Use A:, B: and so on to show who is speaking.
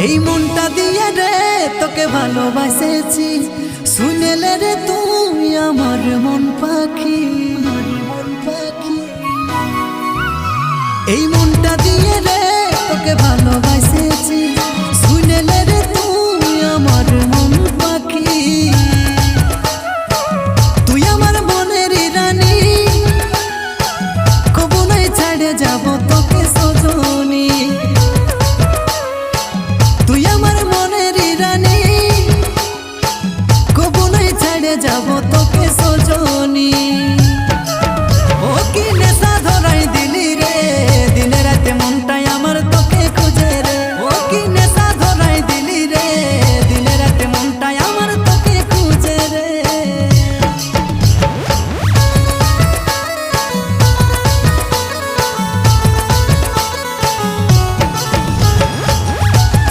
A: এই মনটা দিয়ে রে তোকে ভালোবাসেছি, শুনেলে রে তুই আমার মন পাখি। এই মনটা দিয়ে রে তোকে ভালোবাসেছি।